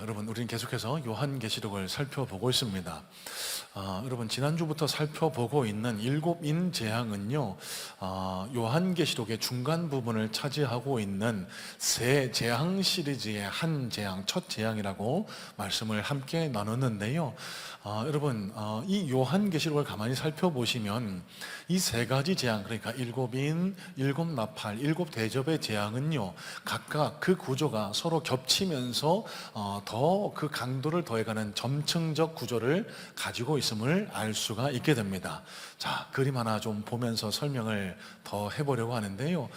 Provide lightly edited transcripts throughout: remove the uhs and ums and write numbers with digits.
여러분, 우리는 계속해서 요한계시록을 살펴보고 있습니다. 여러분, 지난주부터 살펴보고 있는 일곱인 재앙은요, 요한계시록의 중간 부분을 차지하고 있는 세 재앙 시리즈의 한 재앙, 첫 재앙이라고 말씀을 함께 나눴는데요. 여러분, 이 요한계시록을 가만히 살펴보시면 이 세 가지 재앙, 그러니까 일곱인, 일곱 나팔, 일곱 대접의 재앙은요, 각각 그 구조가 서로 겹치면서 더 그 강도를 더해가는 점층적 구조를 가지고 있음을 알 수가 있게 됩니다. 자, 그림 하나 좀 보면서 설명을 더 해보려고 하는데요.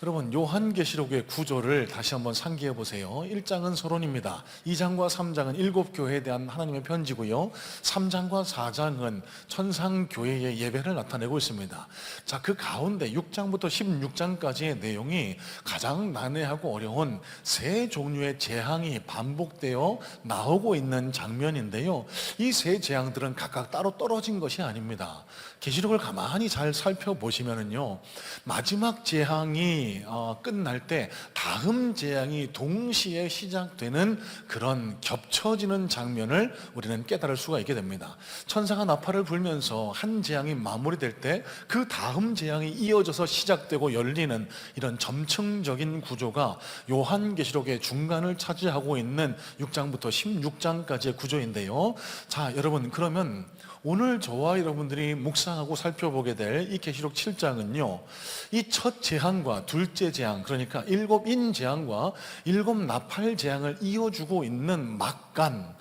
여러분, 요한계시록의 구조를 다시 한번 상기해 보세요. 1장은 서론입니다. 2장과 3장은 일곱 교회에 대한 하나님의 편지고요. 3장과 4장은 천상교회의 예배를 나타내고 있습니다. 자, 그 가운데 6장부터 16장까지의 내용이 가장 난해하고 어려운 세 종류의 재앙이 반복되어 나오고 있는 장면인데요. 이 세 재앙들은 각각 따로 떨어진 것이 아닙니다. 계시록을 가만히 잘 살펴보시면은요, 마지막 재앙이 끝날 때 다음 재앙이 동시에 시작되는 그런 겹쳐지는 장면을 우리는 깨달을 수가 있게 됩니다. 천사가 나팔을 불면서 한 재앙이 마무리될 때 그 다음 재앙이 이어져서 시작되고 열리는 이런 점층적인 구조가 요한계시록의 중간을 차지하고 있는 6장부터 16장까지의 구조인데요. 자, 여러분, 그러면 오늘 저와 여러분들이 묵상하고 살펴보게 될 이 계시록 7장은요, 이 첫 재앙과 둘째 재앙, 그러니까 일곱인 재앙과 일곱 나팔 재앙을 이어주고 있는 막간,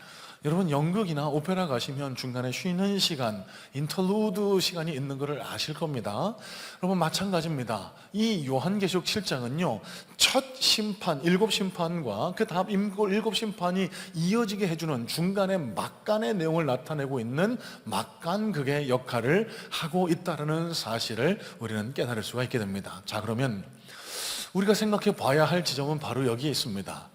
여러분, 연극이나 오페라 가시면 중간에 쉬는 시간, 인터루드 시간이 있는 것을 아실 겁니다. 여러분, 마찬가지입니다. 이 요한계시록 7장은요, 첫 심판, 일곱 심판과 그 다음 일곱 심판이 이어지게 해주는 중간에 막간의 내용을 나타내고 있는 막간극의 역할을 하고 있다는 사실을 우리는 깨달을 수가 있게 됩니다. 자, 그러면 우리가 생각해 봐야 할 지점은 바로 여기에 있습니다.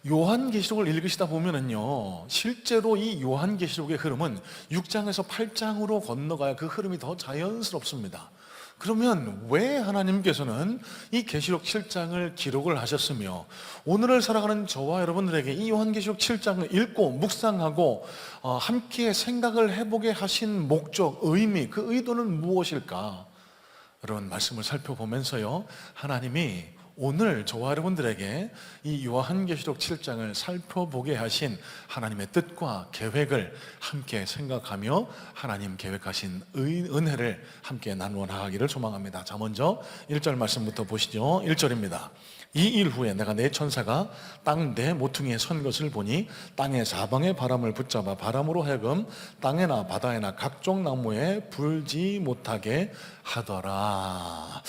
요한계시록을 읽으시다 보면은요, 실제로 이 요한계시록의 흐름은 6장에서 8장으로 건너가야 그 흐름이 더 자연스럽습니다. 그러면 왜 하나님께서는 이 계시록 7장을 기록을 하셨으며 오늘을 살아가는 저와 여러분들에게 이 요한계시록 7장을 읽고 묵상하고 함께 생각을 해보게 하신 목적, 의미, 그 의도는 무엇일까? 여러분, 말씀을 살펴보면서요, 하나님이 오늘 저와 여러분들에게 이 요한계시록 7장을 살펴보게 하신 하나님의 뜻과 계획을 함께 생각하며 하나님 계획하신 은혜를 함께 나누어 나가기를 소망합니다. 자, 먼저 1절 말씀부터 보시죠. 1절입니다. 이 일 후에 내가 내 천사가 땅 네 모퉁이에 선 것을 보니 땅의 사방의 바람을 붙잡아 바람으로 하여금 땅에나 바다에나 각종 나무에 불지 못하게 하더라.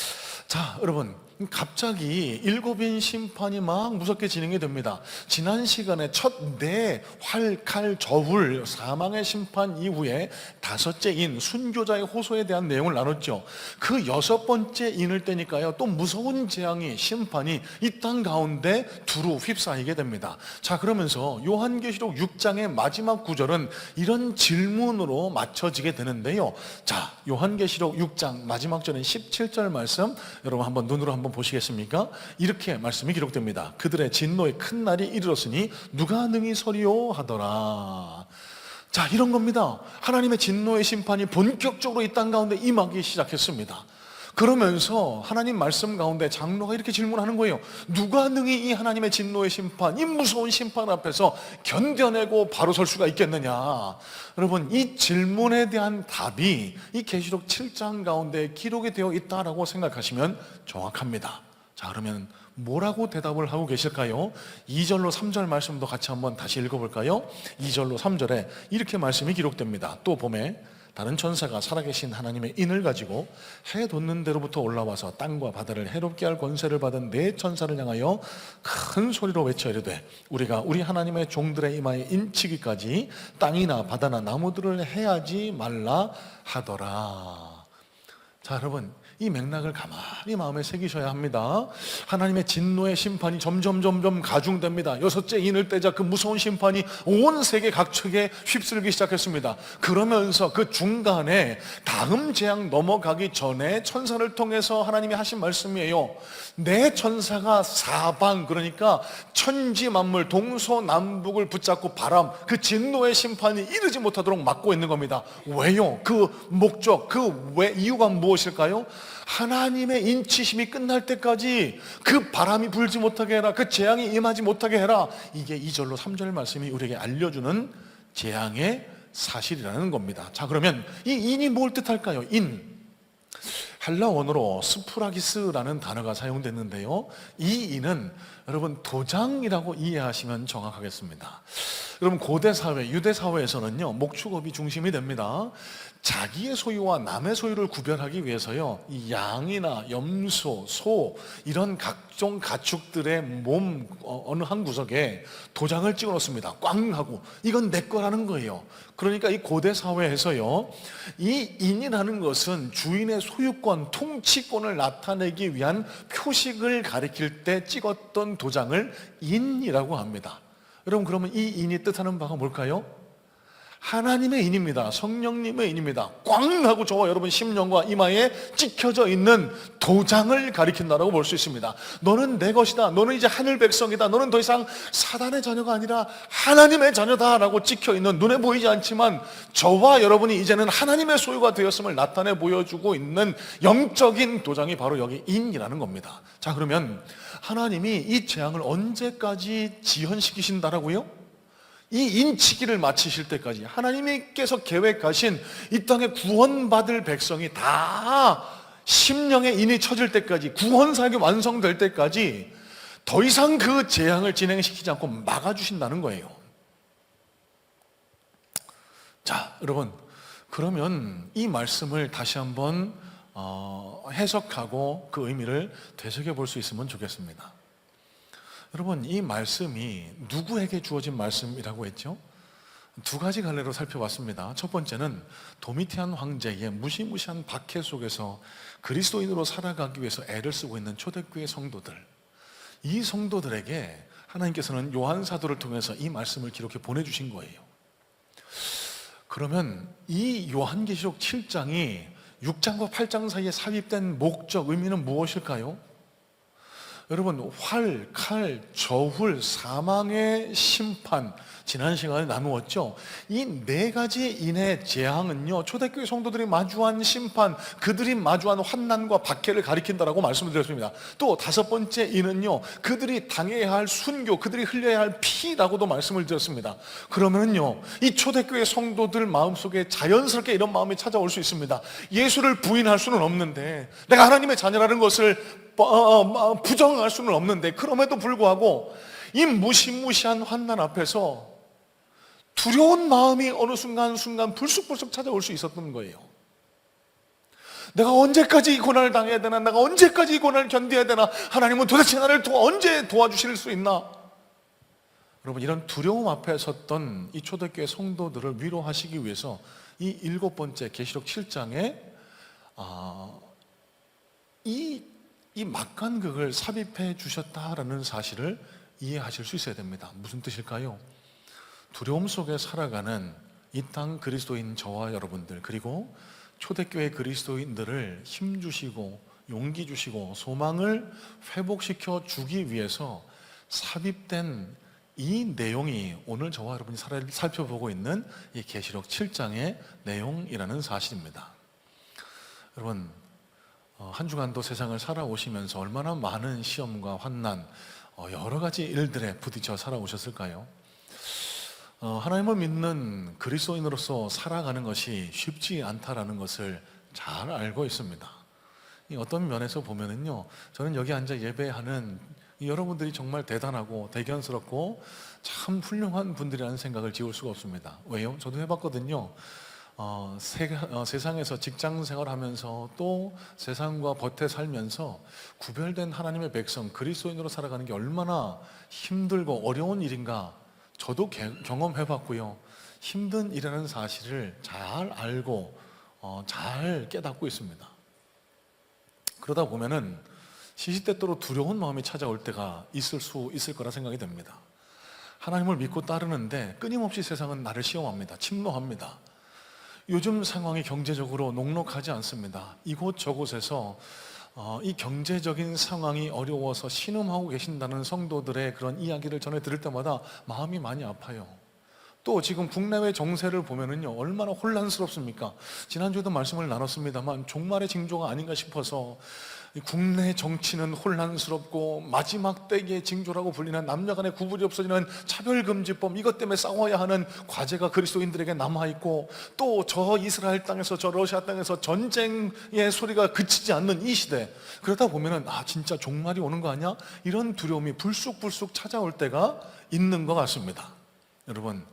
자, 여러분, 갑자기 일곱인 심판이 막 무섭게 진행이 됩니다. 지난 시간에 첫 네 활, 칼, 저울, 사망의 심판 이후에 다섯째 인, 순교자의 호소에 대한 내용을 나눴죠. 그 여섯 번째 인을 때니까요, 또 무서운 재앙이, 심판이 이 땅 가운데 두루 휩싸이게 됩니다. 자, 그러면서 요한계시록 6장의 마지막 구절은 이런 질문으로 맞춰지게 되는데요. 자, 요한계시록 6장 마지막 절인 17절 말씀, 여러분 한번 눈으로 한번 보시겠습니까? 이렇게 말씀이 기록됩니다. 그들의 진노의 큰 날이 이르렀으니 누가 능히 서리요 하더라. 자, 이런 겁니다. 하나님의 진노의 심판이 본격적으로 이 땅 가운데 임하기 시작했습니다. 그러면서 하나님 말씀 가운데 장로가 이렇게 질문하는 거예요. 누가 능히 이 하나님의 진노의 심판, 이 무서운 심판 앞에서 견뎌내고 바로 설 수가 있겠느냐? 여러분, 이 질문에 대한 답이 이 계시록 7장 가운데 기록이 되어 있다라고 생각하시면 정확합니다. 자, 그러면 뭐라고 대답을 하고 계실까요? 2절로 3절 말씀도 같이 한번 다시 읽어볼까요? 2절로 3절에 이렇게 말씀이 기록됩니다. 또 봄에 다른 천사가 살아계신 하나님의 인을 가지고 해 돋는 데로부터 올라와서 땅과 바다를 해롭게 할 권세를 받은 네 천사를 향하여 큰 소리로 외쳐 이르되 우리가 우리 하나님의 종들의 이마에 인치기까지 땅이나 바다나 나무들을 해하지 말라 하더라. 자, 여러분, 이 맥락을 가만히 마음에 새기셔야 합니다. 하나님의 진노의 심판이 점점 가중됩니다. 여섯째 인을 떼자 그 무서운 심판이 온 세계 각척에 휩쓸기 시작했습니다. 그러면서 그 중간에 다음 재앙 넘어가기 전에 천사를 통해서 하나님이 하신 말씀이에요. 내 천사가 사방, 그러니까 천지 만물 동서남북을 붙잡고 바람, 그 진노의 심판이 이르지 못하도록 막고 있는 겁니다. 왜요? 그 목적, 그 왜, 이유가 무엇일까요? 하나님의 인치심이 끝날 때까지 그 바람이 불지 못하게 해라, 그 재앙이 임하지 못하게 해라. 이게 2절로 3절 말씀이 우리에게 알려주는 재앙의 사실이라는 겁니다. 자, 그러면 이 인이 뭘 뜻할까요? 인, 헬라 원어로 스프라기스라는 단어가 사용됐는데요, 이 인은 여러분 도장이라고 이해하시면 정확하겠습니다. 여러분 고대 사회, 유대 사회에서는요 목축업이 중심이 됩니다. 자기의 소유와 남의 소유를 구별하기 위해서요, 이 양이나 염소, 소 이런 각종 가축들의 몸 어느 한 구석에 도장을 찍어 놓습니다. 꽝 하고 이건 내 거라는 거예요. 그러니까 이 고대 사회에서요, 이 인이라는 것은 주인의 소유권, 통치권을 나타내기 위한 표식을 가리킬 때 찍었던 도장을 인이라고 합니다. 여러분, 그러면 이 인이 뜻하는 바가 뭘까요? 하나님의 인입니다. 성령님의 인입니다. 꽝 하고 저와 여러분 심령과 이마에 찍혀져 있는 도장을 가리킨다라고 볼 수 있습니다. 너는 내 것이다, 너는 이제 하늘 백성이다, 너는 더 이상 사단의 자녀가 아니라 하나님의 자녀다라고 찍혀있는, 눈에 보이지 않지만 저와 여러분이 이제는 하나님의 소유가 되었음을 나타내 보여주고 있는 영적인 도장이 바로 여기 인이라는 겁니다. 자, 그러면 하나님이 이 재앙을 언제까지 지연시키신다라고요? 이 인치기를 마치실 때까지, 하나님께서 계획하신 이 땅에 구원받을 백성이 다 심령의 인이 쳐질 때까지, 구원사역이 완성될 때까지 더 이상 그 재앙을 진행시키지 않고 막아주신다는 거예요. 자, 여러분, 그러면 이 말씀을 다시 한번 해석하고 그 의미를 되새겨볼 수 있으면 좋겠습니다. 여러분, 이 말씀이 누구에게 주어진 말씀이라고 했죠? 두 가지 갈래로 살펴봤습니다. 첫 번째는 도미티안 황제의 무시무시한 박해 속에서 그리스도인으로 살아가기 위해서 애를 쓰고 있는 초대교회 성도들, 이 성도들에게 하나님께서는 요한 사도를 통해서 이 말씀을 기록해 보내주신 거예요. 그러면 이 요한계시록 7장이 6장과 8장 사이에 삽입된 목적, 의미는 무엇일까요? 여러분, 활, 칼, 저훌, 사망의 심판, 지난 시간에 나누었죠. 이 네 가지 인의 재앙은요, 초대교회 성도들이 마주한 심판, 그들이 마주한 환난과 박해를 가리킨다라고 말씀을 드렸습니다. 또 다섯 번째 인은요, 그들이 당해야 할 순교, 그들이 흘려야 할 피라고도 말씀을 드렸습니다. 그러면요, 이 초대교회 성도들 마음속에 자연스럽게 이런 마음이 찾아올 수 있습니다. 예수를 부인할 수는 없는데, 내가 하나님의 자녀라는 것을 부정할 수는 없는데, 그럼에도 불구하고 이 무시무시한 환난 앞에서 두려운 마음이 어느 순간 불쑥불쑥 찾아올 수 있었던 거예요. 내가 언제까지 이 고난을 당해야 되나? 내가 언제까지 이 고난을 견뎌야 되나? 하나님은 도대체 나를 언제 도와주실 수 있나? 여러분, 이런 두려움 앞에 섰던 이 초대교회 성도들을 위로하시기 위해서 이 일곱 번째 계시록 7장에 이 막간극을 삽입해 주셨다라는 사실을 이해하실 수 있어야 됩니다. 무슨 뜻일까요? 두려움 속에 살아가는 이 땅 그리스도인 저와 여러분들, 그리고 초대교회 그리스도인들을 힘주시고 용기 주시고 소망을 회복시켜 주기 위해서 삽입된 이 내용이 오늘 저와 여러분이 살펴보고 있는 이 계시록 7장의 내용이라는 사실입니다. 여러분, 한 주간도 세상을 살아오시면서 얼마나 많은 시험과 환난, 여러 가지 일들에 부딪혀 살아오셨을까요? 하나님을 믿는 그리스도인으로서 살아가는 것이 쉽지 않다라는 것을 잘 알고 있습니다. 어떤 면에서 보면은요, 저는 여기 앉아 예배하는 여러분들이 정말 대단하고 대견스럽고 참 훌륭한 분들이라는 생각을 지울 수가 없습니다. 왜요? 저도 해봤거든요. 세상에서 직장 생활하면서 또 세상과 버텨 살면서 구별된 하나님의 백성, 그리스도인으로 살아가는 게 얼마나 힘들고 어려운 일인가 저도 경험해봤고요. 힘든 일이라는 사실을 잘 알고 잘 깨닫고 있습니다. 그러다 보면은 시시때때로 두려운 마음이 찾아올 때가 있을 수 있을 거라 생각이 됩니다. 하나님을 믿고 따르는데 끊임없이 세상은 나를 시험합니다. 침노합니다. 요즘 상황이 경제적으로 녹록하지 않습니다. 이곳 저곳에서 이 경제적인 상황이 어려워서 신음하고 계신다는 성도들의 그런 이야기를 전해 들을 때마다 마음이 많이 아파요. 또 지금 국내외 정세를 보면은요, 얼마나 혼란스럽습니까? 지난주에도 말씀을 나눴습니다만 종말의 징조가 아닌가 싶어서 국내 정치는 혼란스럽고 마지막 때의 징조라고 불리는 남녀 간의 구분이 없어지는 차별금지법, 이것 때문에 싸워야 하는 과제가 그리스도인들에게 남아있고, 또 저 이스라엘 땅에서 저 러시아 땅에서 전쟁의 소리가 그치지 않는 이 시대, 그러다 보면은 진짜 종말이 오는 거 아니야? 이런 두려움이 불쑥불쑥 찾아올 때가 있는 것 같습니다. 여러분,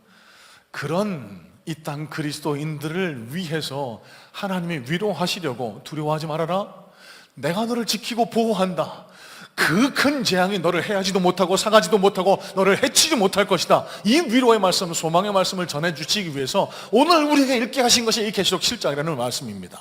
그런 이 땅 그리스도인들을 위해서 하나님이 위로하시려고 두려워하지 말아라, 내가 너를 지키고 보호한다, 그 큰 재앙이 너를 해하지도 못하고 상하지도 못하고 너를 해치지 못할 것이다, 이 위로의 말씀, 소망의 말씀을 전해주시기 위해서 오늘 우리에게 읽게 하신 것이 이 계시록 7장이라는 말씀입니다.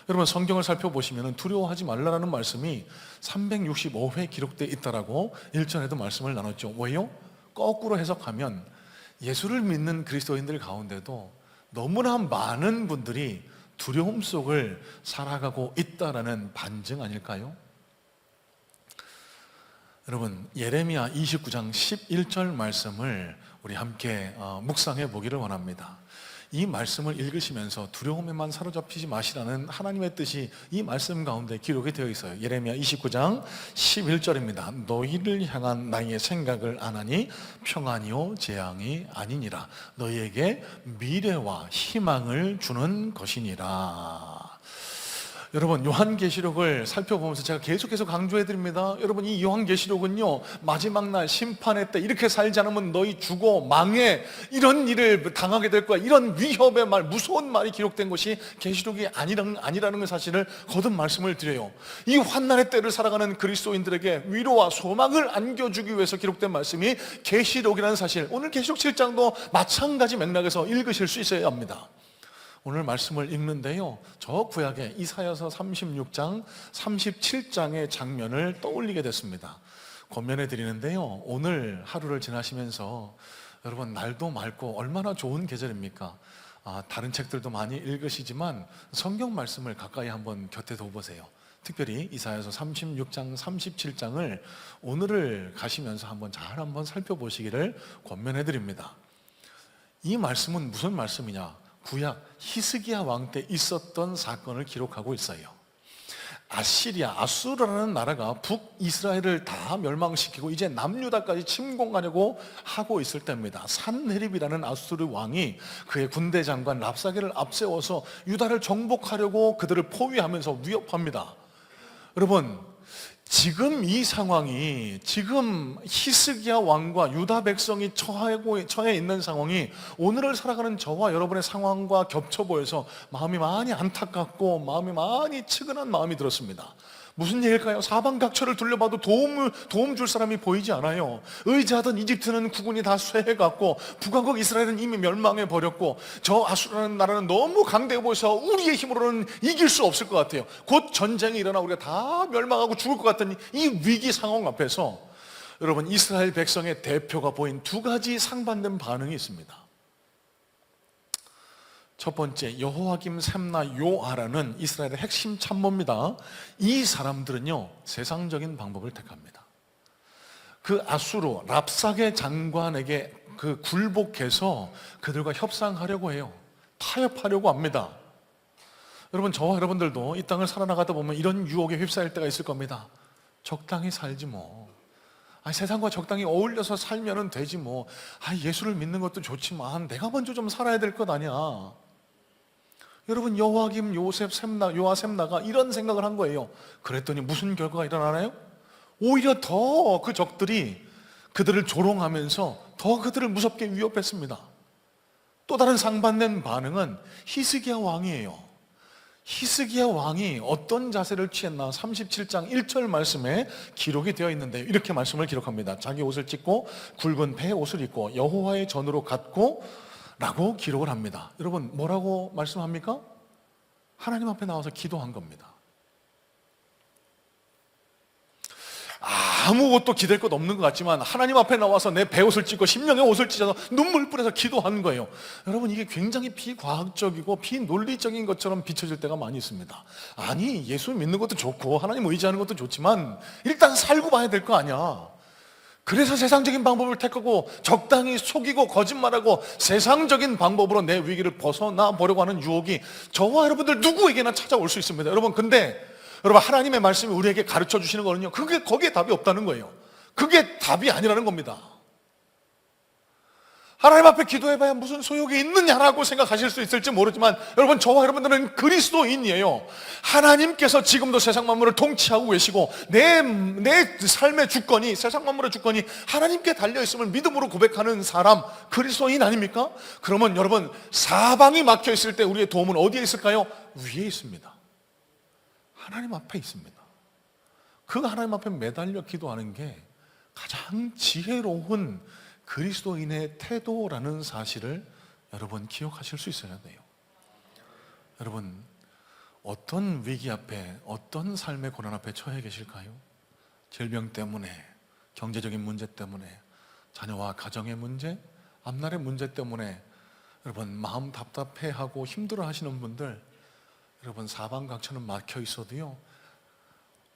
여러분, 성경을 살펴보시면 두려워하지 말라라는 말씀이 365회 기록되어 있다라고 일전에도 말씀을 나눴죠. 왜요? 거꾸로 해석하면 예수를 믿는 그리스도인들 가운데도 너무나 많은 분들이 두려움 속을 살아가고 있다라는 반증 아닐까요? 여러분, 예레미야 29장 11절 말씀을 우리 함께 묵상해 보기를 원합니다. 이 말씀을 읽으시면서 두려움에만 사로잡히지 마시라는 하나님의 뜻이 이 말씀 가운데 기록이 되어 있어요. 예레미야 29장 11절입니다. 너희를 향한 나의 생각을 아나니 평안이요 재앙이 아니니라. 너희에게 미래와 희망을 주는 것이니라. 여러분, 요한계시록을 살펴보면서 제가 계속해서 강조해 드립니다. 여러분, 이 요한계시록은요, 마지막 날 심판의 때 이렇게 살지 않으면 너희 죽어 망해, 이런 일을 당하게 될 거야, 이런 위협의 말, 무서운 말이 기록된 것이 계시록이 아니라는 사실을 거듭 말씀을 드려요. 이 환난의 때를 살아가는 그리스도인들에게 위로와 소망을 안겨주기 위해서 기록된 말씀이 계시록이라는 사실, 오늘 계시록 7장도 마찬가지 맥락에서 읽으실 수 있어야 합니다. 오늘 말씀을 읽는데요, 저 구약의 이사야서 36장, 37장의 장면을 떠올리게 됐습니다. 권면해 드리는데요, 오늘 하루를 지나시면서 여러분, 날도 맑고 얼마나 좋은 계절입니까? 다른 책들도 많이 읽으시지만 성경 말씀을 가까이 한번 곁에 둬보세요. 특별히 이사야서 36장, 37장을 오늘을 가시면서 한번 살펴보시기를 권면해 드립니다. 이 말씀은 무슨 말씀이냐? 구약 히스기야 왕 때 있었던 사건을 기록하고 있어요. 아수르라는 나라가 북이스라엘을 다 멸망시키고 이제 남유다까지 침공하려고 하고 있을 때입니다. 산헤립이라는 아수르 왕이 그의 군대 장관 랍사게를 앞세워서 유다를 정복하려고 그들을 포위하면서 위협합니다. 여러분, 지금 이 상황이, 지금 히스기야 왕과 유다 백성이 처해 있는 상황이 오늘을 살아가는 저와 여러분의 상황과 겹쳐 보여서 마음이 많이 안타깝고 마음이 많이 측은한 마음이 들었습니다. 무슨 얘기일까요? 사방각처를 둘러봐도 도움 줄 사람이 보이지 않아요. 의지하던 이집트는 국군이 다 쇠해갔고, 북왕국 이스라엘은 이미 멸망해버렸고, 저 아수르라는 나라는 너무 강대해 보여서 우리의 힘으로는 이길 수 없을 것 같아요. 곧 전쟁이 일어나 우리가 다 멸망하고 죽을 것 같은 이 위기 상황 앞에서 여러분, 이스라엘 백성의 대표가 보인 두 가지 상반된 반응이 있습니다. 첫 번째, 여호와김, 셈나, 요아라는 이스라엘의 핵심 참모입니다. 이 사람들은요, 세상적인 방법을 택합니다. 그 아수르 랍사게 장관에게 굴복해서 그들과 협상하려고 해요. 타협하려고 합니다. 여러분, 저와 여러분들도 이 땅을 살아나가다 보면 이런 유혹에 휩싸일 때가 있을 겁니다. 적당히 살지 뭐, 세상과 적당히 어울려서 살면 되지 뭐, 예수를 믿는 것도 좋지만 내가 먼저 좀 살아야 될 것 아니야. 여러분, 여호와김, 요아셈나가 이런 생각을 한 거예요. 그랬더니 무슨 결과가 일어나나요? 오히려 더 그 적들이 그들을 조롱하면서 더 그들을 무섭게 위협했습니다. 또 다른 상반된 반응은 히스기야 왕이에요. 히스기야 왕이 어떤 자세를 취했나 37장 1절 말씀에 기록이 되어 있는데, 이렇게 말씀을 기록합니다. 자기 옷을 찢고 굵은 배 옷을 입고 여호와의 전으로 갔고 라고 기록을 합니다. 여러분, 뭐라고 말씀합니까? 하나님 앞에 나와서 기도한 겁니다. 아무것도 기댈 것 없는 것 같지만 하나님 앞에 나와서 내 배옷을 찢고 심령의 옷을 찢어서 눈물 뿌려서 기도하는 거예요. 여러분, 이게 굉장히 비과학적이고 비논리적인 것처럼 비춰질 때가 많이 있습니다. 아니, 예수 믿는 것도 좋고 하나님 의지하는 것도 좋지만 일단 살고 봐야 될 거 아니야. 그래서 세상적인 방법을 택하고 적당히 속이고 거짓말하고 세상적인 방법으로 내 위기를 벗어나 보려고 하는 유혹이 저와 여러분들 누구에게나 찾아올 수 있습니다. 여러분, 근데 여러분, 하나님의 말씀이 우리에게 가르쳐 주시는 거는요, 거기에 답이 없다는 거예요. 그게 답이 아니라는 겁니다. 하나님 앞에 기도해봐야 무슨 소용이 있느냐라고 생각하실 수 있을지 모르지만 여러분, 저와 여러분들은 그리스도인이에요. 하나님께서 지금도 세상 만물을 통치하고 계시고 내 삶의 주권이, 세상 만물의 주권이 하나님께 달려있음을 믿음으로 고백하는 사람, 그리스도인 아닙니까? 그러면 여러분, 사방이 막혀있을 때 우리의 도움은 어디에 있을까요? 위에 있습니다. 하나님 앞에 있습니다. 그 하나님 앞에 매달려 기도하는 게 가장 지혜로운 그리스도인의 태도라는 사실을 여러분 기억하실 수 있어야 돼요. 여러분, 어떤 위기 앞에, 어떤 삶의 고난 앞에 처해 계실까요? 질병 때문에, 경제적인 문제 때문에, 자녀와 가정의 문제, 앞날의 문제 때문에 여러분 마음 답답해하고 힘들어 하시는 분들, 여러분 사방각천은 막혀 있어도요,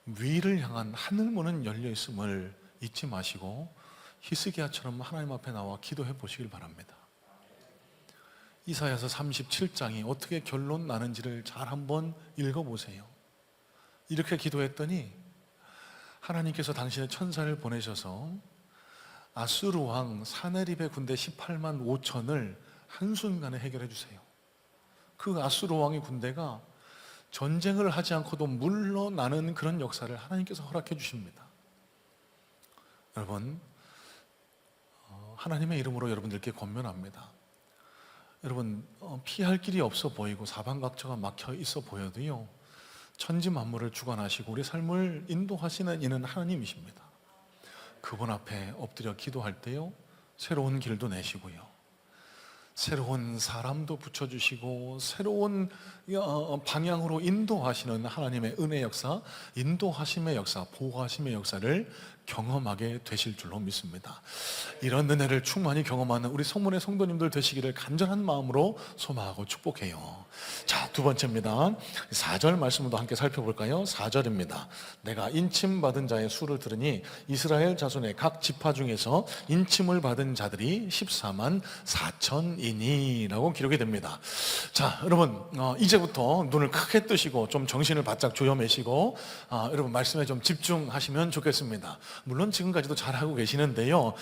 위를 향한 하늘문은 열려 있음을 잊지 마시고 히스기야처럼 하나님 앞에 나와 기도해 보시길 바랍니다. 이사야서 37장이 어떻게 결론 나는지를 잘 한번 읽어보세요. 이렇게 기도했더니 하나님께서 당신의 천사를 보내셔서 아수르 왕 사네립의 군대 18만 5천을 한순간에 해결해 주세요. 그 아수르 왕의 군대가 전쟁을 하지 않고도 물러나는 그런 역사를 하나님께서 허락해 주십니다. 여러분, 하나님의 이름으로 여러분들께 권면합니다. 여러분, 피할 길이 없어 보이고 사방각처가 막혀 있어 보여도요, 천지 만물을 주관하시고 우리 삶을 인도하시는 이는 하나님이십니다. 그분 앞에 엎드려 기도할 때요, 새로운 길도 내시고요, 새로운 사람도 붙여주시고 새로운 방향으로 인도하시는 하나님의 은혜 역사, 인도하심의 역사, 보호하심의 역사를 경험하게 되실 줄로 믿습니다. 이런 은혜를 충만히 경험하는 우리 성문의 성도님들 되시기를 간절한 마음으로 소망하고 축복해요. 자, 두 번째입니다. 4절 말씀도 함께 살펴볼까요? 4절입니다. 내가 인침받은 자의 수를 들으니 이스라엘 자손의 각 지파 중에서 인침을 받은 자들이 14만 4천이니 라고 기록이 됩니다. 자, 여러분, 이제부터 눈을 크게 뜨시고 좀 정신을 바짝 조여매시고 여러분 말씀에 좀 집중하시면 좋겠습니다. 물론 지금까지도 잘하고 계시는데요,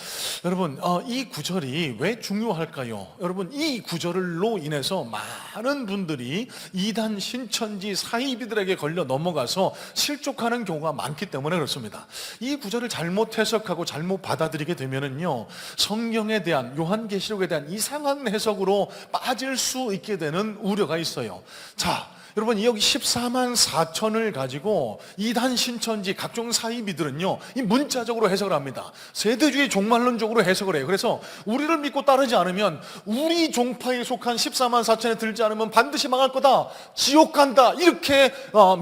여러분, 이 구절이 왜 중요할까요? 여러분, 이 구절로 인해서 많은 분들이 이단 신천지 사이비들에게 걸려 넘어가서 실족하는 경우가 많기 때문에 그렇습니다. 이 구절을 잘못 해석하고 잘못 받아들이게 되면은요, 성경에 대한, 요한계시록에 대한 이상한 해석으로 빠질 수 있게 되는 우려가 있어요. 자, 여러분, 여기 14만 4천을 가지고 이단 신천지 각종 사이비들은요, 이 문자적으로 해석을 합니다. 세대주의 종말론적으로 해석을 해요. 그래서 우리를 믿고 따르지 않으면, 우리 종파에 속한 14만 4천에 들지 않으면 반드시 망할 거다, 지옥 간다, 이렇게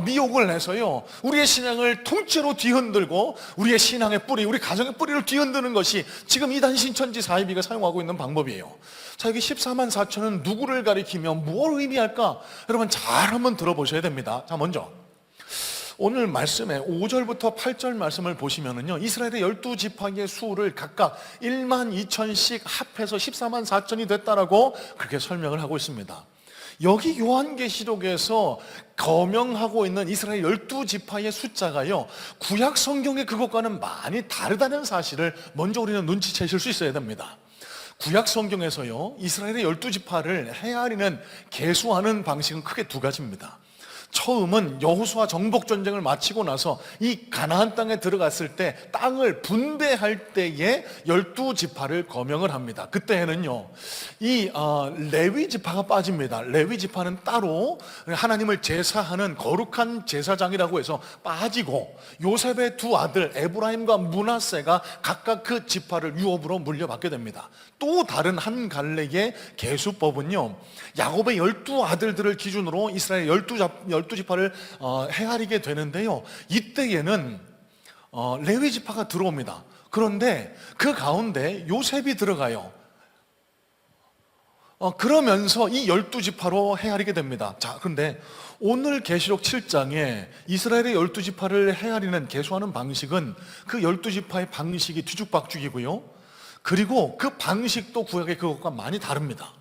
미혹을 해서요, 우리의 신앙을 통째로 뒤흔들고 우리의 신앙의 뿌리, 우리 가정의 뿌리를 뒤흔드는 것이 지금 이단 신천지 사이비가 사용하고 있는 방법이에요. 자, 여기 14만 4천은 누구를 가리키며 뭘 의미할까? 여러분 잘 한번 들어보셔야 됩니다. 자, 먼저 오늘 말씀에 5절부터 8절 말씀을 보시면은요, 이스라엘의 12지파의 수를 각각 1만 2천씩 합해서 14만 4천이 됐다라고 그렇게 설명을 하고 있습니다. 여기 요한계시록에서 거명하고 있는 이스라엘 12지파의 숫자가요, 구약 성경의 그것과는 많이 다르다는 사실을 먼저 우리는 눈치채실 수 있어야 됩니다. 구약 성경에서요, 이스라엘의 12지파를 헤아리는, 계수하는 방식은 크게 두 가지입니다. 처음은 여호수아 정복 전쟁을 마치고 나서 이 가나안 땅에 들어갔을 때 땅을 분배할 때에 12지파를 거명을 합니다. 그때에는요, 이 레위 지파가 빠집니다. 레위 지파는 따로 하나님을 제사하는 거룩한 제사장이라고 해서 빠지고, 요셉의 두 아들 에브라임과 므낫세가 각각 그 지파를 유업으로 물려받게 됩니다. 또 다른 한 갈래의 계수법은요, 야곱의 12아들들을 기준으로 이스라엘 12지파를 헤아리게 되는데요, 이때에는 레위 지파가 들어옵니다. 그런데 그 가운데 요셉이 들어가요. 그러면서 이 12지파로 헤아리게 됩니다. 자, 그런데 오늘 계시록 7장에 이스라엘의 12지파를 헤아리는 계수하는 방식은 그 12지파의 방식이 뒤죽박죽이고요. 그리고 그 방식도 구약의 그것과 많이 다릅니다.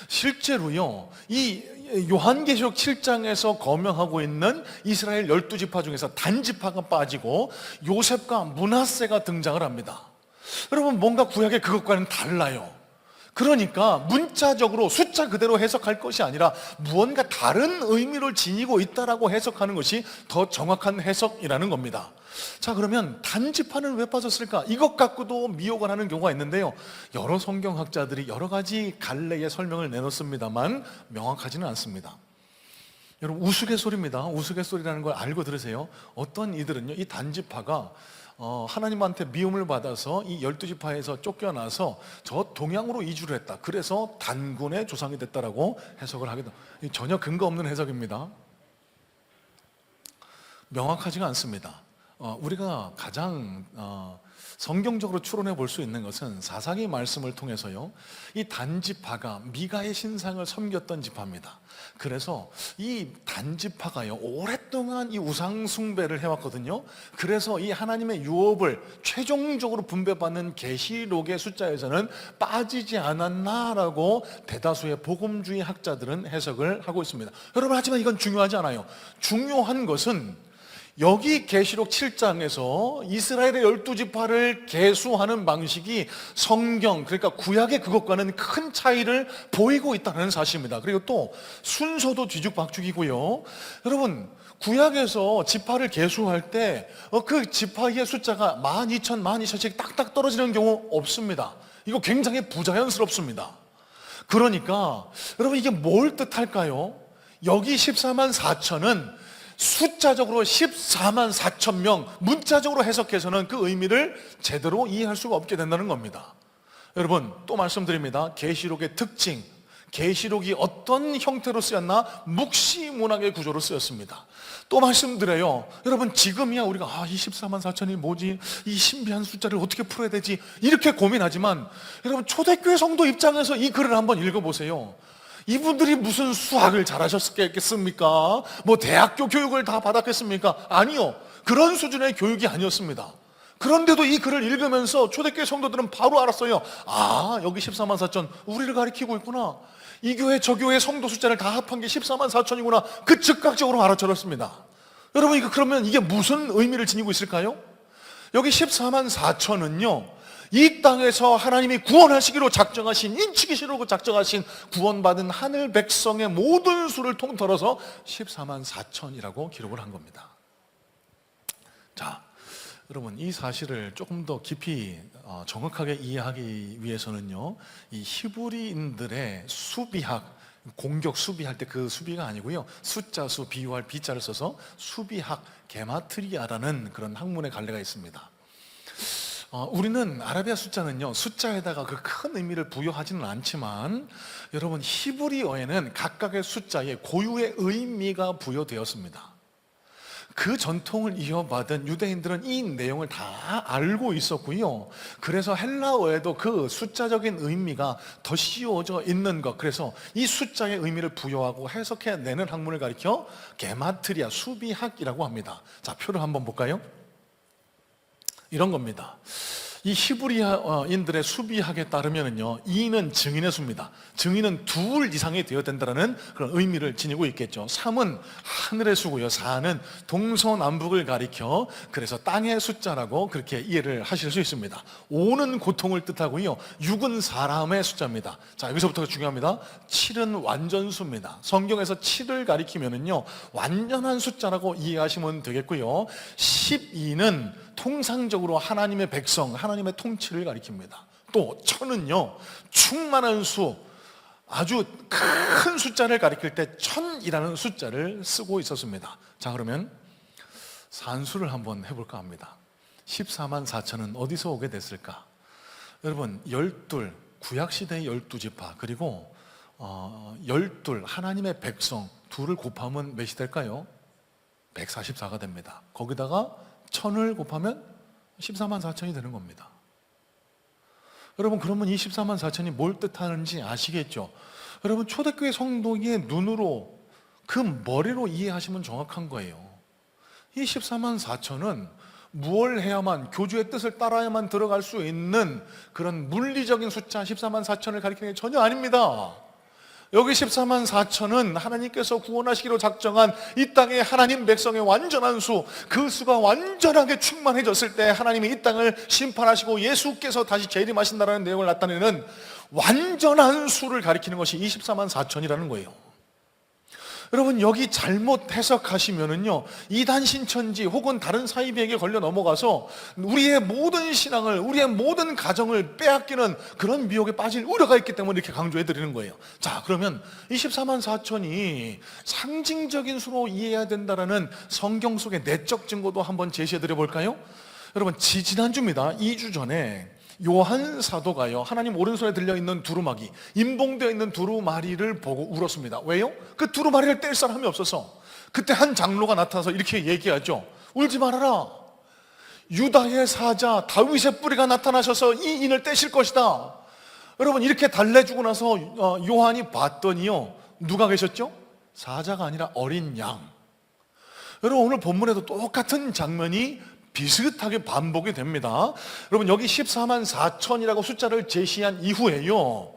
실제로요, 이 요한계시록 7장에서 거명하고 있는 이스라엘 12지파 중에서 단지파가 빠지고 요셉과 므낫세가 등장을 합니다. 여러분, 뭔가 구약의 그것과는 달라요. 그러니까 문자적으로 숫자 그대로 해석할 것이 아니라 무언가 다른 의미를 지니고 있다라고 해석하는 것이 더 정확한 해석이라는 겁니다. 자, 그러면 단지파는 왜 빠졌을까? 이것 갖고도 미혹을 하는 경우가 있는데요, 여러 성경학자들이 여러 가지 갈래의 설명을 내놓습니다만 명확하지는 않습니다. 여러분, 우스갯소리입니다. 우스갯소리라는 걸 알고 들으세요. 어떤 이들은요, 이 단지파가 하나님한테 미움을 받아서 이 12지파에서 쫓겨나서 저 동양으로 이주를 했다, 그래서 단군의 조상이 됐다라고 해석을 하게 됩니다. 전혀 근거 없는 해석입니다. 명확하지가 않습니다. 우리가 가장 성경적으로 추론해 볼 수 있는 것은 사사기 말씀을 통해서요, 이 단지파가 미가의 신상을 섬겼던 지파입니다. 그래서 이 단지파가요, 오랫동안 이 우상 숭배를 해왔거든요. 그래서 이 하나님의 유업을 최종적으로 분배받는 계시록의 숫자에서는 빠지지 않았나라고 대다수의 복음주의 학자들은 해석을 하고 있습니다. 여러분, 하지만 이건 중요하지 않아요. 중요한 것은 여기 계시록 7장에서 이스라엘의 12지파를 계수하는 방식이 성경, 그러니까 구약의 그것과는 큰 차이를 보이고 있다는 사실입니다. 그리고 또 순서도 뒤죽박죽이고요. 여러분, 구약에서 지파를 계수할 때 그 지파의 숫자가 12,000, 12,000씩 딱딱 떨어지는 경우 없습니다. 이거 굉장히 부자연스럽습니다. 그러니까 여러분, 이게 뭘 뜻할까요? 여기 14만 4천은 숫자적으로 14만 4천 명, 문자적으로 해석해서는 그 의미를 제대로 이해할 수가 없게 된다는 겁니다. 여러분, 또 말씀드립니다. 계시록의 특징, 계시록이 어떤 형태로 쓰였나? 묵시문학의 구조로 쓰였습니다. 또 말씀드려요. 여러분, 지금이야 우리가 이 14만 4천이 뭐지? 이 신비한 숫자를 어떻게 풀어야 되지? 이렇게 고민하지만 여러분, 초대교회 성도 입장에서 이 글을 한번 읽어보세요. 이분들이 무슨 수학을 잘하셨겠습니까? 뭐 대학교 교육을 다 받았겠습니까? 아니요, 그런 수준의 교육이 아니었습니다. 그런데도 이 글을 읽으면서 초대교회 성도들은 바로 알았어요. 여기 14만 4천 우리를 가리키고 있구나. 이 교회 저 교회 성도 숫자를 다 합한 게 14만 4천이구나. 그 즉각적으로 알아차렸습니다. 여러분, 그러면 이게 무슨 의미를 지니고 있을까요? 여기 14만 4천은요, 이 땅에서 하나님이 구원하시기로 작정하신, 인치기시로 작정하신 구원받은 하늘 백성의 모든 수를 통틀어서 14만 4천이라고 기록을 한 겁니다. 자, 여러분, 이 사실을 조금 더 깊이 정확하게 이해하기 위해서는요, 이 히브리인들의 수비학, 공격 수비할 때 그 수비가 아니고요, 숫자수, 비유할 비자를 써서 수비학, 게마트리아라는 그런 학문의 갈래가 있습니다. 우리는 아라비아 숫자는요, 숫자에다가 그 큰 의미를 부여하지는 않지만 여러분, 히브리어에는 각각의 숫자에 고유의 의미가 부여되었습니다. 그 전통을 이어받은 유대인들은 이 내용을 다 알고 있었고요. 그래서 헬라어에도 그 숫자적인 의미가 더 씌워져 있는 것, 그래서 이 숫자의 의미를 부여하고 해석해내는 학문을 가리켜 게마트리아, 수비학이라고 합니다. 자, 표를 한번 볼까요? 이런 겁니다. 이 히브리인들의 수비학에 따르면요, 2는 증인의 수입니다. 증인은 둘 이상이 되어야 된다는 그런 의미를 지니고 있겠죠. 3은 하늘의 수고요. 4는 동서남북을 가리켜 그래서 땅의 숫자라고 그렇게 이해를 하실 수 있습니다. 5는 고통을 뜻하고요. 6은 사람의 숫자입니다. 자, 여기서부터가 중요합니다. 7은 완전수입니다. 성경에서 7을 가리키면은요, 완전한 숫자라고 이해하시면 되겠고요. 12는 통상적으로 하나님의 백성, 하나님의 통치를 가리킵니다. 또 1000은요, 충만한 수, 아주 큰 숫자를 가리킬 때 1000이라는 숫자를 쓰고 있었습니다. 자, 그러면 산수를 한번 해볼까 합니다. 14만 4천은 어디서 오게 됐을까? 여러분, 12, 구약시대의 12지파, 그리고 12, 하나님의 백성, 둘을 곱하면 몇이 될까요? 144가 됩니다. 거기다가 천을 곱하면 14만 4천이 되는 겁니다. 여러분, 그러면 이 14만 4천이 뭘 뜻하는지 아시겠죠? 여러분, 초대교회 성도의 눈으로, 그 머리로 이해하시면 정확한 거예요. 이 14만 4천은 무엇을 해야만, 교주의 뜻을 따라야만 들어갈 수 있는 그런 물리적인 숫자 14만 4천을 가리키는 게 전혀 아닙니다. 여기 14만 4천은 하나님께서 구원하시기로 작정한 이 땅의 하나님 백성의 완전한 수, 그 수가 완전하게 충만해졌을 때 하나님이 이 땅을 심판하시고 예수께서 다시 재림하신다는 내용을 나타내는 완전한 수를 가리키는 것이 24만 4천이라는 거예요. 여러분, 여기 잘못 해석하시면은요, 이단 신천지 혹은 다른 사이비에게 걸려 넘어가서 우리의 모든 신앙을, 우리의 모든 가정을 빼앗기는 그런 미혹에 빠질 우려가 있기 때문에 이렇게 강조해 드리는 거예요. 자, 그러면 24만 4천이 상징적인 수로 이해해야 된다라는 성경 속의 내적 증거도 한번 제시해 드려 볼까요? 여러분, 지난주입니다. 2주 전에 요한 사도가요, 하나님 오른손에 들려있는 두루마기, 임봉되어 있는 두루마리를 보고 울었습니다. 왜요? 그 두루마리를 뗄 사람이 없어서. 그때 한 장로가 나타나서 이렇게 얘기하죠. 울지 말아라. 유다의 사자 다윗의 뿌리가 나타나셔서 이 인을 떼실 것이다. 여러분, 이렇게 달래주고 나서 요한이 봤더니요, 누가 계셨죠? 사자가 아니라 어린 양. 여러분, 오늘 본문에도 똑같은 장면이 비슷하게 반복이 됩니다. 여러분, 여기 14만 4천이라고 숫자를 제시한 이후에요,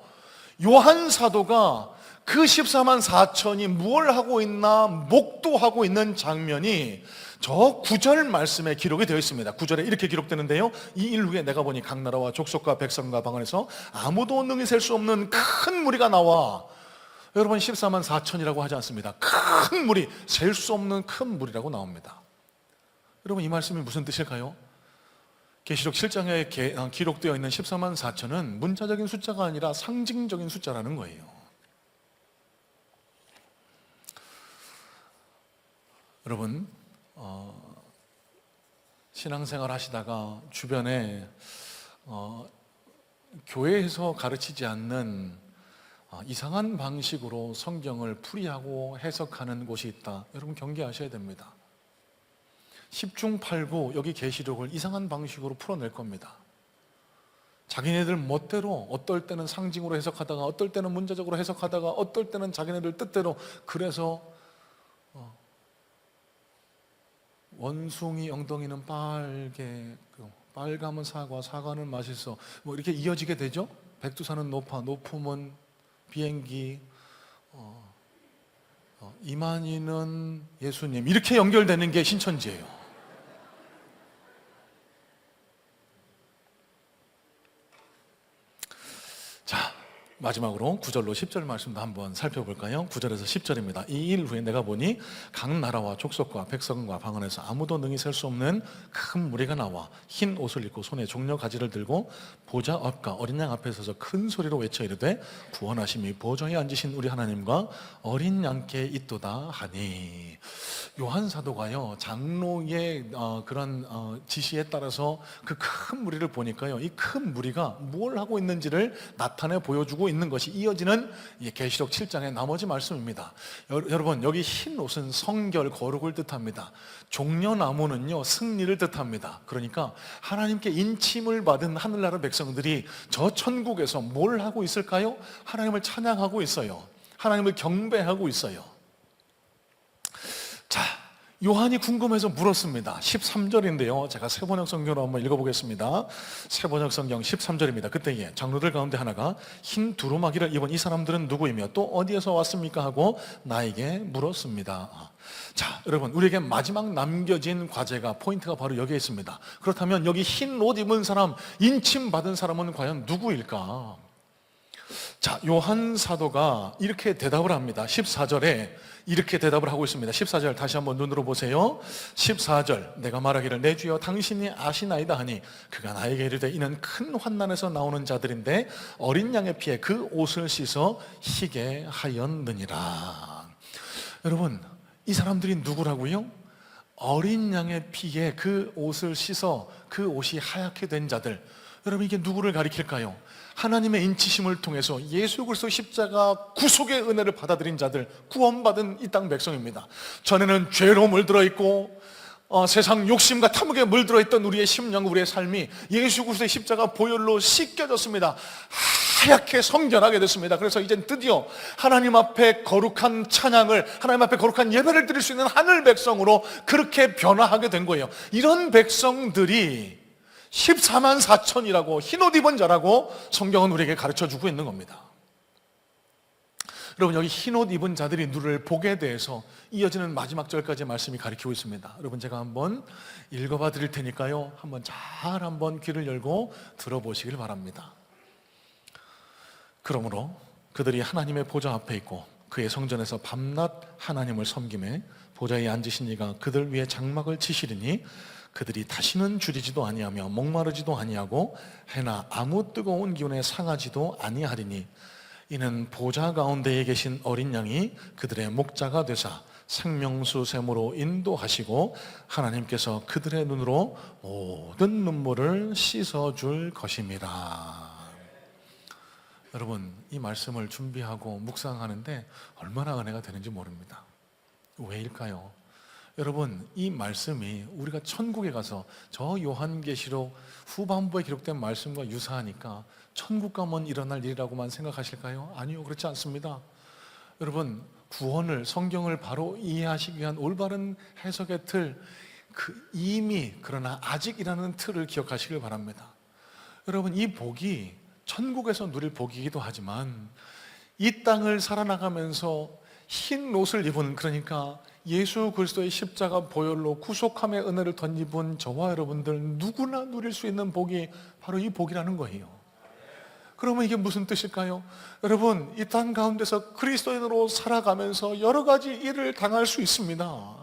요한 사도가 그 14만 4천이 무엇을 하고 있나 목도하고 있는 장면이 저 9절 말씀에 기록이 되어 있습니다. 9절에 이렇게 기록되는데요, 이 일 후에 내가 보니 각 나라와 족속과 백성과 방언에서 아무도 능히 셀 수 없는 큰 무리가 나와. 여러분, 14만 4천이라고 하지 않습니다. 큰 무리, 셀 수 없는 큰 무리라고 나옵니다. 여러분, 이 말씀이 무슨 뜻일까요? 계시록 7장에 기록되어 있는 14만 4천은 문자적인 숫자가 아니라 상징적인 숫자라는 거예요. 여러분, 신앙생활 하시다가 주변에 교회에서 가르치지 않는 이상한 방식으로 성경을 풀이하고 해석하는 곳이 있다. 여러분, 경계하셔야 됩니다. 10중 8구 여기 계시록을 이상한 방식으로 풀어낼 겁니다. 자기네들 멋대로, 어떨 때는 상징으로 해석하다가, 어떨 때는 문자적으로 해석하다가, 어떨 때는 자기네들 뜻대로. 그래서 원숭이 엉덩이는 빨개, 빨가면 사과, 사과는 맛있어, 뭐 이렇게 이어지게 되죠. 백두산은 높아, 높으면 비행기, 이만희는 예수님, 이렇게 연결되는 게 신천지예요. 자, 마지막으로 9절로 10절 말씀도 한번 살펴볼까요? 9절에서 10절입니다. 이 일 후에 내가 보니 각 나라와 족속과 백성과 방언에서 아무도 능히 셀 수 없는 큰 무리가 나와 흰 옷을 입고 손에 종려 가지를 들고 보좌 앞과 어린 양 앞에 서서 큰 소리로 외쳐 이르되 구원하심이 보좌에 앉으신 우리 하나님과 어린 양께 있도다 하니. 요한 사도가요, 장로의 그런 지시에 따라서 그 큰 무리를 보니까요, 이 큰 무리가 뭘 하고 있는지를 나타내 보여주고 있는 것이 이어지는 계시록 7장의 나머지 말씀입니다. 여러분, 여기 흰 옷은 성결, 거룩을 뜻합니다. 종려나무는요, 승리를 뜻합니다. 그러니까 하나님께 인침을 받은 하늘나라 백성들이 저 천국에서 뭘 하고 있을까요? 하나님을 찬양하고 있어요. 하나님을 경배하고 있어요. 자, 요한이 궁금해서 물었습니다. 13절인데요, 제가 세번역 성경으로 한번 읽어보겠습니다. 세번역 성경 13절입니다. 그때에 장로들 가운데 하나가 흰 두루마기를 입은 이 사람들은 누구이며 또 어디에서 왔습니까? 하고 나에게 물었습니다. 자, 여러분, 우리에게 마지막 남겨진 과제가, 포인트가 바로 여기에 있습니다. 그렇다면 여기 흰 옷 입은 사람, 인침 받은 사람은 과연 누구일까? 자, 요한 사도가 이렇게 대답을 합니다. 14절에 이렇게 대답을 하고 있습니다. 14절 다시 한번 눈으로 보세요. 14절, 내가 말하기를 내 주여 당신이 아시나이다 하니 그가 나에게 이르되 이는 큰 환난에서 나오는 자들인데 어린 양의 피에 그 옷을 씻어 희게 하였느니라. 여러분, 이 사람들이 누구라고요? 어린 양의 피에 그 옷을 씻어 그 옷이 하얗게 된 자들. 여러분, 이게 누구를 가리킬까요? 하나님의 인치심을 통해서 예수 그리스도 십자가 구속의 은혜를 받아들인 자들, 구원받은 이 땅 백성입니다. 전에는 죄로 물들어 있고 세상 욕심과 탐욕에 물들어 있던 우리의 심령, 우리의 삶이 예수 그리스도의 십자가 보혈로 씻겨졌습니다. 하얗게 성결하게 됐습니다. 그래서 이젠 드디어 하나님 앞에 거룩한 찬양을, 하나님 앞에 거룩한 예배를 드릴 수 있는 하늘 백성으로 그렇게 변화하게 된 거예요. 이런 백성들이 14만 4천이라고, 흰옷 입은 자라고 성경은 우리에게 가르쳐주고 있는 겁니다. 여러분, 여기 흰옷 입은 자들이 누를 복에 대해서 이어지는 마지막 절까지의 말씀이 가르치고 있습니다. 여러분, 제가 한번 읽어봐 드릴 테니까요, 한번 귀를 열고 들어보시길 바랍니다. 그러므로 그들이 하나님의 보좌 앞에 있고 그의 성전에서 밤낮 하나님을 섬기매 보좌에 앉으신 이가 그들 위에 장막을 치시리니 그들이 다시는 줄이지도 아니하며 목마르지도 아니하고 해나 아무 뜨거운 기운에 상하지도 아니하리니 이는 보좌 가운데에 계신 어린 양이 그들의 목자가 되사 생명수 샘으로 인도하시고 하나님께서 그들의 눈으로 모든 눈물을 씻어줄 것입니다. 여러분, 이 말씀을 준비하고 묵상하는데 얼마나 은혜가 되는지 모릅니다. 왜일까요? 여러분, 이 말씀이 우리가 천국에 가서 저 요한계시록 후반부에 기록된 말씀과 유사하니까 천국 가면 일어날 일이라고만 생각하실까요? 아니요, 그렇지 않습니다. 여러분, 구원을, 성경을 바로 이해하시기 위한 올바른 해석의 틀, 이미 그러나 아직이라는 틀을 기억하시길 바랍니다. 여러분, 이 복이 천국에서 누릴 복이기도 하지만 이 땅을 살아나가면서 흰 옷을 입은, 그러니까 예수 그리스도의 십자가 보혈로 구속함의 은혜를 덧입은 저와 여러분들 누구나 누릴 수 있는 복이 바로 이 복이라는 거예요. 그러면 이게 무슨 뜻일까요? 여러분, 이 땅 가운데서 그리스도인으로 살아가면서 여러 가지 일을 당할 수 있습니다.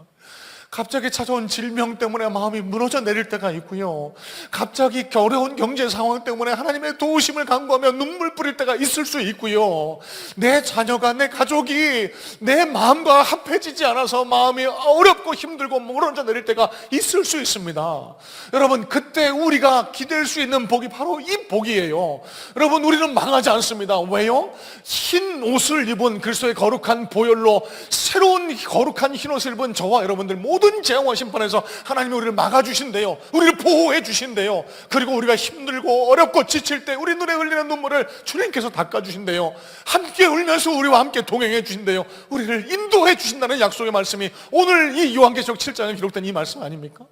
갑자기 찾아온 질병 때문에 마음이 무너져 내릴 때가 있고요, 갑자기 어려운 경제 상황 때문에 하나님의 도우심을 간구하며 눈물 뿌릴 때가 있을 수 있고요, 내 자녀가, 내 가족이 내 마음과 합해지지 않아서 마음이 어렵고 힘들고 무너져 내릴 때가 있을 수 있습니다. 여러분, 그때 우리가 기댈 수 있는 복이 바로 이 복이에요. 여러분, 우리는 망하지 않습니다. 왜요? 흰 옷을 입은 그리스도의 거룩한 보혈로 새로운 거룩한 흰 옷을 입은 저와 여러분들 모든 재앙과 심판에서 하나님이 우리를 막아주신대요. 우리를 보호해 주신대요. 그리고 우리가 힘들고 어렵고 지칠 때 우리 눈에 흘리는 눈물을 주님께서 닦아주신대요. 함께 울면서 우리와 함께 동행해 주신대요. 우리를 인도해 주신다는 약속의 말씀이 오늘 이 요한계시록 7장에 기록된 이 말씀 아닙니까?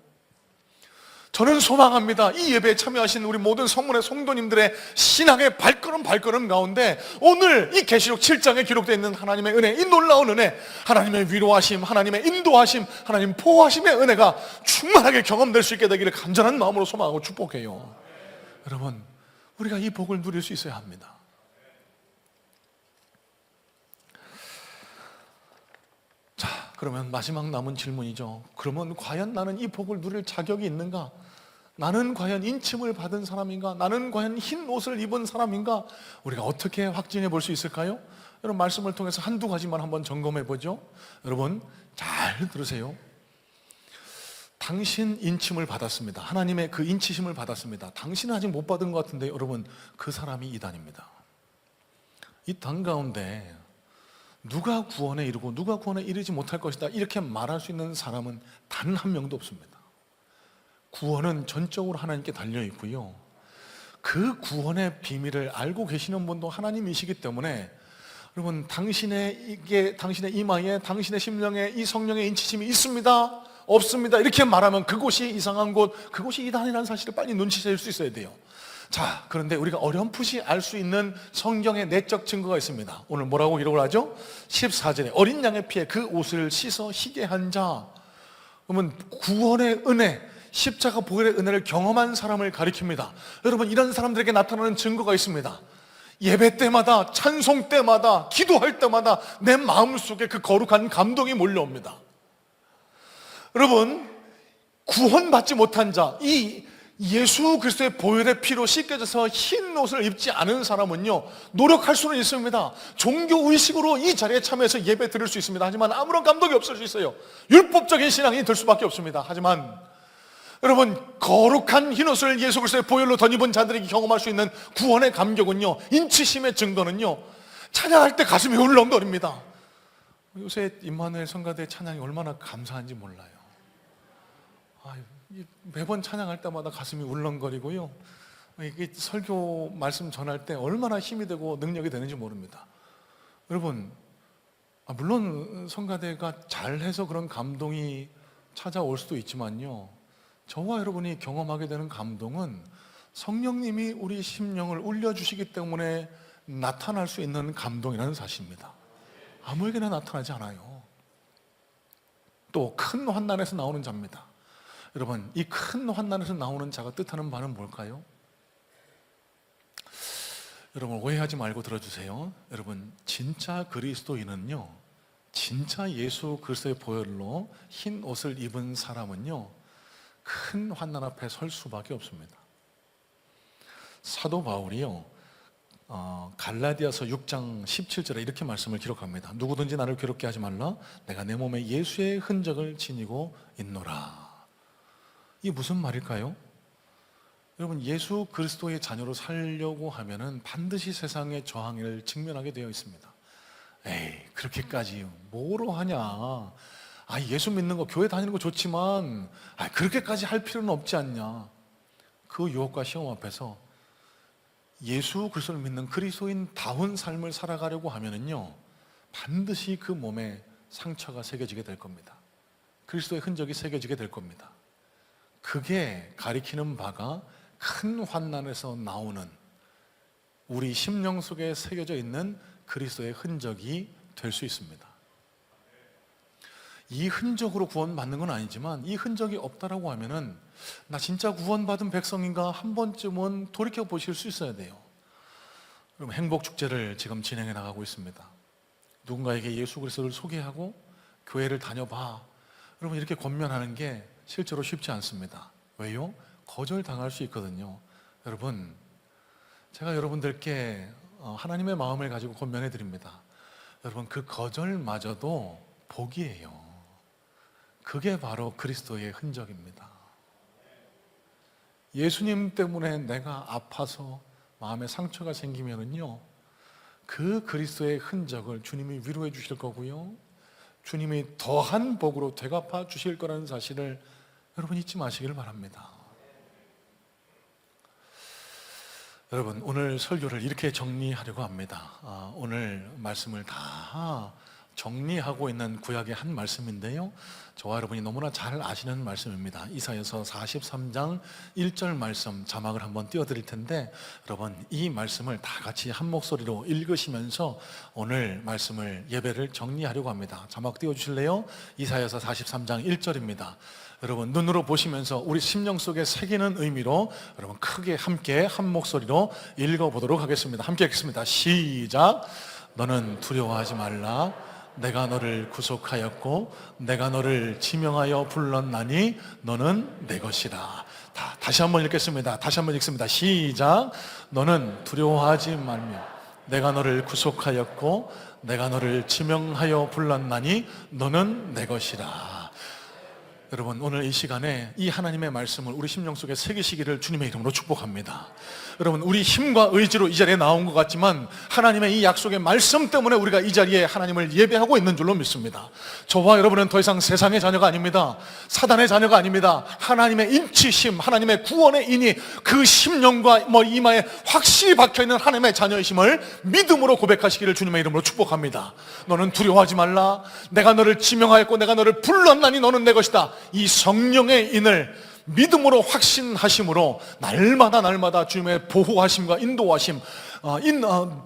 저는 소망합니다. 이 예배에 참여하신 우리 모든 성문의 성도님들의 신앙의 발걸음 가운데 오늘 이 계시록 7장에 기록되어 있는 하나님의 은혜, 이 놀라운 은혜, 하나님의 위로하심, 하나님의 인도하심, 하나님 보호하심의 은혜가 충만하게 경험될 수 있게 되기를 간절한 마음으로 소망하고 축복해요. 여러분, 우리가 이 복을 누릴 수 있어야 합니다. 자, 그러면 마지막 남은 질문이죠. 그러면 과연 나는 이 복을 누릴 자격이 있는가? 나는 과연 인침을 받은 사람인가? 나는 과연 흰 옷을 입은 사람인가? 우리가 어떻게 확증해 볼 수 있을까요? 여러분, 말씀을 통해서 한두 가지만 한번 점검해 보죠. 여러분, 잘 들으세요. 당신 인침을 받았습니다. 하나님의 그 인치심을 받았습니다. 당신은 아직 못 받은 것 같은데 여러분, 그 사람이 이단입니다. 이 땅 가운데 누가 구원에 이르고 누가 구원에 이르지 못할 것이다 이렇게 말할 수 있는 사람은 단 한 명도 없습니다. 구원은 전적으로 하나님께 달려 있고요, 그 구원의 비밀을 알고 계시는 분도 하나님이시기 때문에 여러분, 당신의 이마에, 당신의 심령에 이 성령의 인치심이 있습니다, 없습니다 이렇게 말하면 그곳이 이상한 곳, 그곳이 이단이라는 사실을 빨리 눈치챌 수 있어야 돼요. 자, 그런데 우리가 어렴풋이 알 수 있는 성경의 내적 증거가 있습니다. 오늘 뭐라고 기록을 하죠? 14절에 어린 양의 피에 그 옷을 씻어 희게 한 자. 그러면 구원의 은혜, 십자가 보혈의 은혜를 경험한 사람을 가리킵니다. 여러분, 이런 사람들에게 나타나는 증거가 있습니다. 예배 때마다, 찬송 때마다, 기도할 때마다 내 마음속에 그 거룩한 감동이 몰려옵니다. 여러분, 구원받지 못한 자, 이 예수 그리스도의 보혈의 피로 씻겨져서 흰 옷을 입지 않은 사람은요, 노력할 수는 있습니다. 종교 의식으로 이 자리에 참여해서 예배 드릴 수 있습니다. 하지만 아무런 감동이 없을 수 있어요. 율법적인 신앙이 될 수밖에 없습니다. 하지만 여러분, 거룩한 흰 옷을 예수 그리스도의 보혈로 덧입은 자들에게 경험할 수 있는 구원의 감격은요, 인치심의 증거는요, 찬양할 때 가슴이 매번 찬양할 때마다 가슴이 울렁거리고요. 이게 설교 말씀 전할 때 얼마나 힘이 되고 능력이 되는지 모릅니다. 여러분, 물론 성가대가 잘해서 그런 감동이 찾아올 수도 있지만요, 저와 여러분이 경험하게 되는 감동은 성령님이 우리 심령을 울려주시기 때문에 나타날 수 있는 감동이라는 사실입니다. 아무에게나 나타나지 않아요. 또 큰 환난에서 나오는 자입니다. 여러분, 이 큰 환난에서 나오는 자가 뜻하는 바는 뭘까요? 여러분, 오해하지 말고 들어주세요. 여러분, 진짜 그리스도인은요, 진짜 예수 그리스도의 보혈로 흰 옷을 입은 사람은요, 큰 환난 앞에 설 수밖에 없습니다. 사도 바울이요, 갈라디아서 6장 17절에 이렇게 말씀을 기록합니다. 누구든지 나를 괴롭게 하지 말라. 내가 내 몸에 예수의 흔적을 지니고 있노라. 이게 무슨 말일까요? 여러분, 예수 그리스도의 자녀로 살려고 하면은 반드시 세상의 저항을 직면하게 되어 있습니다. 에이, 그렇게까지 뭐로 하냐? 예수 믿는 거, 교회 다니는 거 좋지만 그렇게까지 할 필요는 없지 않냐? 그 유혹과 시험 앞에서 예수 그리스도를 믿는 그리스도인다운 삶을 살아가려고 하면은요, 반드시 그 몸에 상처가 새겨지게 될 겁니다. 그리스도의 흔적이 새겨지게 될 겁니다. 그게 가리키는 바가 큰 환난에서 나오는 우리 심령 속에 새겨져 있는 그리스도의 흔적이 될 수 있습니다. 이 흔적으로 구원받는 건 아니지만, 이 흔적이 없다라고 하면은 나 진짜 구원받은 백성인가 한 번쯤은 돌이켜 보실 수 있어야 돼요. 그럼 행복축제를 지금 진행해 나가고 있습니다. 누군가에게 예수 그리스도를 소개하고 교회를 다녀봐, 여러분, 이렇게 권면하는 게 실제로 쉽지 않습니다. 왜요? 거절당할 수 있거든요. 여러분, 제가 여러분들께 하나님의 마음을 가지고 권면해 드립니다. 여러분, 그 거절마저도 복이에요. 그게 바로 그리스도의 흔적입니다. 예수님 때문에 내가 아파서 마음에 상처가 생기면은요, 그 그리스도의 흔적을 주님이 위로해 주실 거고요, 주님이 더한 복으로 되갚아 주실 거라는 사실을 여러분 잊지 마시길 바랍니다. 여러분, 오늘 설교를 이렇게 정리하려고 합니다. 오늘 말씀을 다 정리하고 있는 구약의 한 말씀인데요, 저와 여러분이 너무나 잘 아시는 말씀입니다. 이사야서 43장 1절 말씀 자막을 한번 띄워드릴 텐데, 여러분, 이 말씀을 다 같이 한 목소리로 읽으시면서 오늘 말씀을, 예배를 정리하려고 합니다. 자막 띄워주실래요? 이사야서 43장 1절입니다. 여러분, 눈으로 보시면서 우리 심령 속에 새기는 의미로 여러분 크게 함께 한 목소리로 읽어보도록 하겠습니다. 함께 읽겠습니다. 시작. 너는 두려워하지 말라. 내가 너를 구속하였고 내가 너를 지명하여 불렀나니 너는 내 것이라. 다시 한번 읽겠습니다. 다시 한번 읽습니다. 시작. 너는 두려워하지 말며 내가 너를 구속하였고 내가 너를 지명하여 불렀나니 너는 내 것이라. 여러분, 오늘 이 시간에 이 하나님의 말씀을 우리 심령 속에 새기시기를 주님의 이름으로 축복합니다. 여러분, 우리 힘과 의지로 이 자리에 나온 것 같지만 하나님의 이 약속의 말씀 때문에 우리가 이 자리에 하나님을 예배하고 있는 줄로 믿습니다. 저와 여러분은 더 이상 세상의 자녀가 아닙니다. 사단의 자녀가 아닙니다. 하나님의 인치심, 하나님의 구원의 인이 그 심령과 이마에 확실히 박혀있는 하나님의 자녀이심을 믿음으로 고백하시기를 주님의 이름으로 축복합니다. 너는 두려워하지 말라. 내가 너를 지명하였고 내가 너를 불렀나니 너는 내 것이다. 이 성령의 인을 믿음으로 확신하심으로 날마다 주님의 보호하심과 인도하심,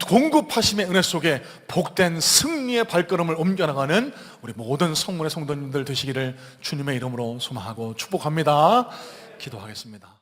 공급하심의 은혜 속에 복된 승리의 발걸음을 옮겨나가는 우리 모든 성문의 성도님들 되시기를 주님의 이름으로 소망하고 축복합니다. 기도하겠습니다.